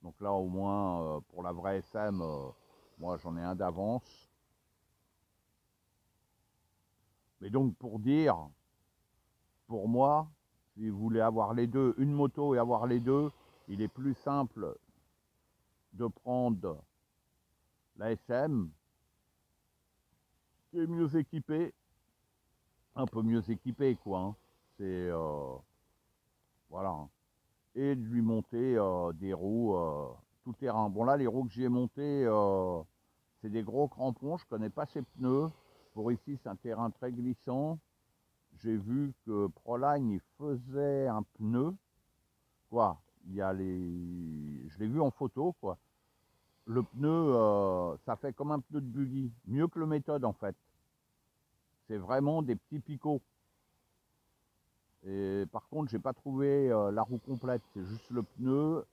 Donc là, au moins, pour la vraie SM, moi, j'en ai un d'avance. Mais donc, pour dire, pour moi, si vous voulez avoir les deux, une moto et avoir les deux, il est plus simple de prendre la SM, qui est mieux équipée, un peu mieux équipée, quoi. Hein. C'est, voilà. Hein. Et de lui monter des roues tout terrain. Bon, là, les roues que j'ai montées, c'est des gros crampons, je connais pas ces pneus. Pour ici, c'est un terrain très glissant. J'ai vu que Proline, il faisait un pneu, quoi. Il y a les... Je l'ai vu en photo, quoi. Le pneu, ça fait comme un pneu de buggy. Mieux que le méthode, en fait. C'est vraiment des petits picots. Et par contre, j'ai pas trouvé la roue complète. C'est juste le pneu.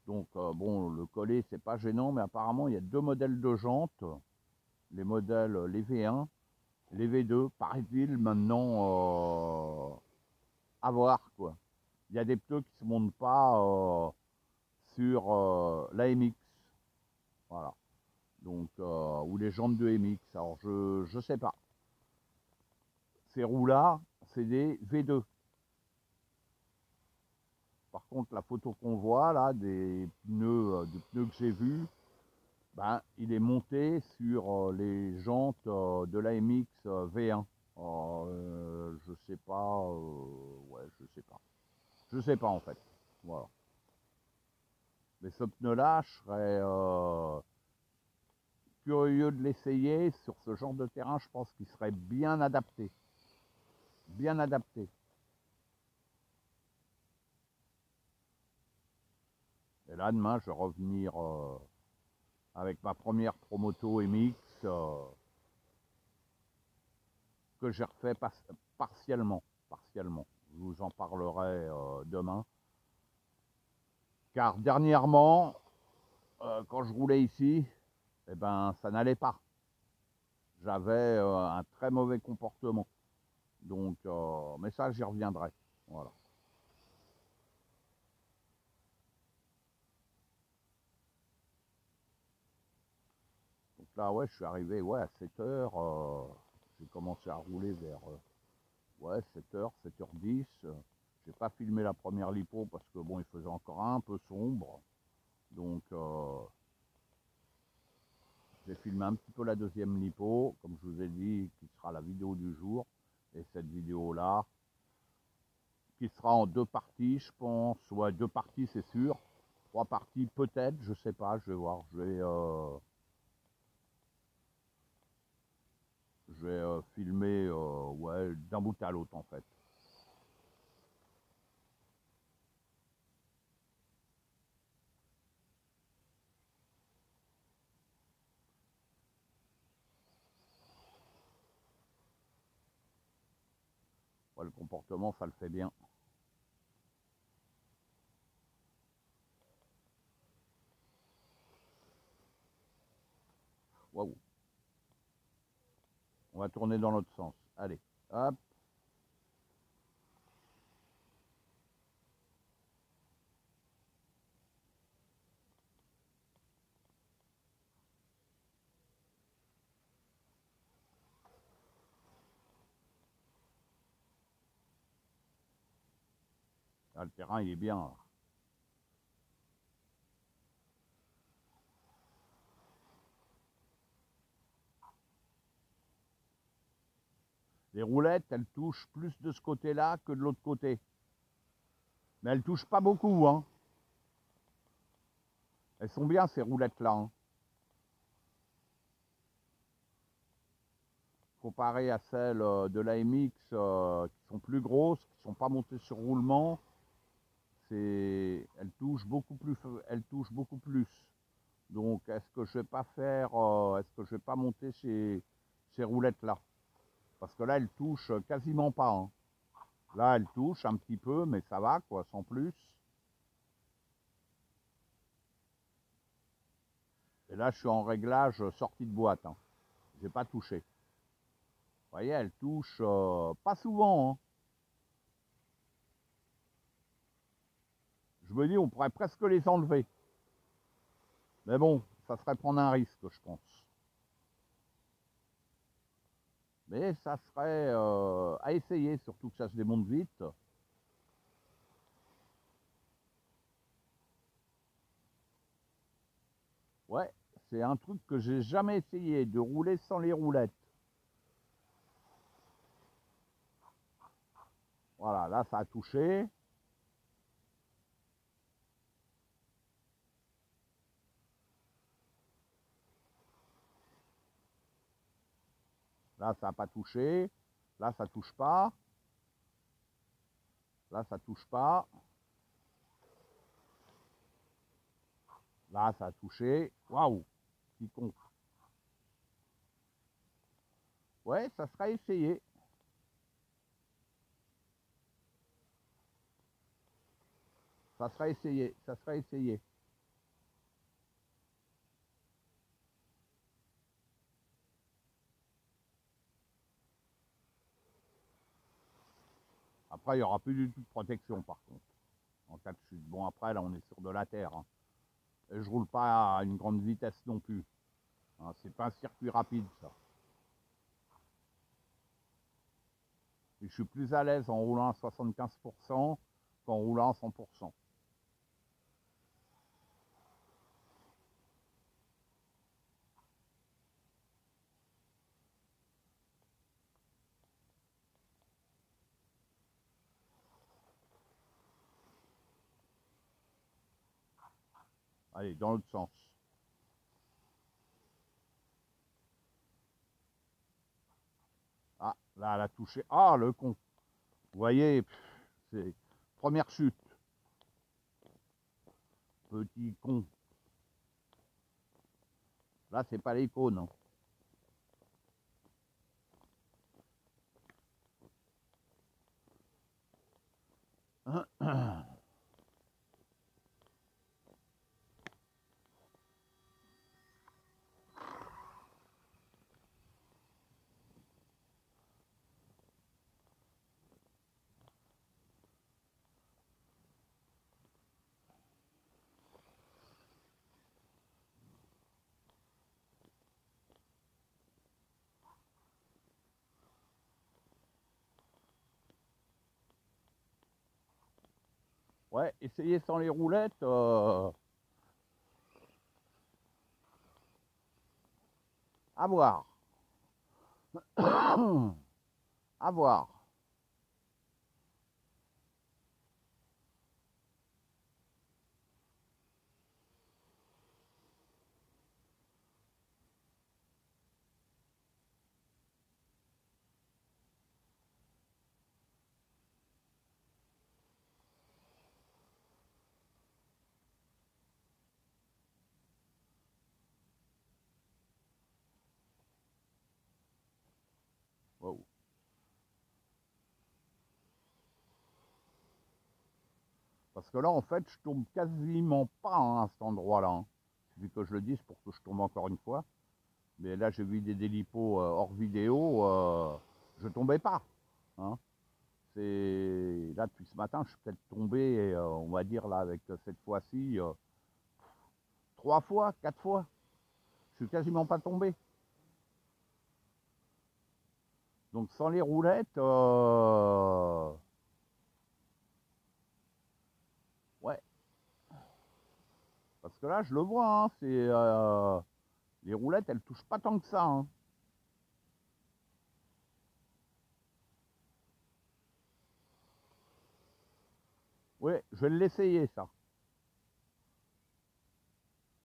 Donc, bon, le collet, c'est pas gênant, mais apparemment, il y a deux modèles de jantes. Les modèles, les V1, les V2, paraît-il, maintenant, à voir, quoi. Il y a des pneus qui se montent pas sur la MX. Voilà. Donc, ou les jantes de MX. Alors, je sais pas. Ces roues-là, c'est des V2. Par contre, la photo qu'on voit là, des pneus que j'ai vus, ben, il est monté sur les jantes de l'AMX V1. Je sais pas, ouais, je sais pas. Je sais pas en fait. Voilà. Mais ce pneu-là, je serais curieux de l'essayer sur ce genre de terrain. Je pense qu'il serait bien adapté. Bien adapté. Et là, demain, je vais revenir avec ma première Promoto MX que j'ai refait partiellement. Partiellement. Je vous en parlerai demain. Car dernièrement, quand je roulais ici, eh ben, ça n'allait pas. J'avais un très mauvais comportement. Donc, mais ça, j'y reviendrai. Voilà. Donc là, ouais, je suis arrivé ouais, à 7 heures. J'ai commencé à rouler vers ouais, 7 heures, 7h10. J'ai pas filmé la première lipo parce que bon, il faisait encore un peu sombre. Donc, j'ai filmé un petit peu la deuxième lipo, comme je vous ai dit, qui sera la vidéo du jour. Et cette vidéo-là, qui sera en deux parties, je pense. Ouais, deux parties, c'est sûr. Trois parties, peut-être, je sais pas, je vais voir. Je vais filmer ouais, d'un bout à l'autre, en fait. Ouais, le comportement, ça le fait bien. Waouh. On va tourner dans l'autre sens. Allez, hop. Là, le terrain, il est bien. Là. Les roulettes, elles touchent plus de ce côté-là que de l'autre côté. Mais elles touchent pas beaucoup, hein. Elles sont bien, ces roulettes-là. Hein. Comparées à celles de l'AMX qui sont plus grosses, qui ne sont pas montées sur roulement, elles touchent beaucoup plus. Elles touchent beaucoup plus. Donc, est-ce que je vais pas faire, est-ce que je vais pas monter ces roulettes-là? Parce que là, elles touchent quasiment pas. Hein. Là, elles touchent un petit peu, mais ça va, quoi, sans plus. Et là, je suis en réglage sortie de boîte. Hein. J'ai pas touché. Vous voyez, elles touchent pas souvent. Hein. Je me dis, on pourrait presque les enlever. Mais bon, ça serait prendre un risque, je pense. Mais ça serait à essayer, surtout que ça se démonte vite. Ouais, c'est un truc que j'ai jamais essayé, de rouler sans les roulettes. Voilà, là ça a touché. Là ça n'a pas touché. Là ça touche pas. Là ça touche pas. Là ça a touché. Waouh, petit con. Ouais, ça sera essayé. Ça sera essayé. Ça sera essayé. Après, il n'y aura plus du tout de protection par contre, en cas de chute. Bon, après, là, on est sur de la terre. Hein. Et je roule pas à une grande vitesse non plus. Hein, c'est pas un circuit rapide, ça. Et je suis plus à l'aise en roulant à 75% qu'en roulant à 100%. Allez, dans l'autre sens. Ah, là, elle a touché. Ah, le con. Vous voyez, c'est première chute. Petit con. Là, c'est pas l'icône. Hein. Ouais, essayez sans les roulettes. À voir. À voir. Wow. Parce que là, en fait, je tombe quasiment pas hein, à cet endroit-là. Hein. Vu que je le dise pour que je tombe encore une fois. Mais là, j'ai vu des délipos hors vidéo. Je tombais pas. Hein. C'est là depuis ce matin, je suis peut-être tombé, on va dire là avec cette fois-ci, 3 fois, 4 fois. Je suis quasiment pas tombé. Donc sans les roulettes, ouais. Parce que là, je le vois, hein, c'est les roulettes, elles touchent pas tant que ça. Hein. Ouais, je vais l'essayer ça.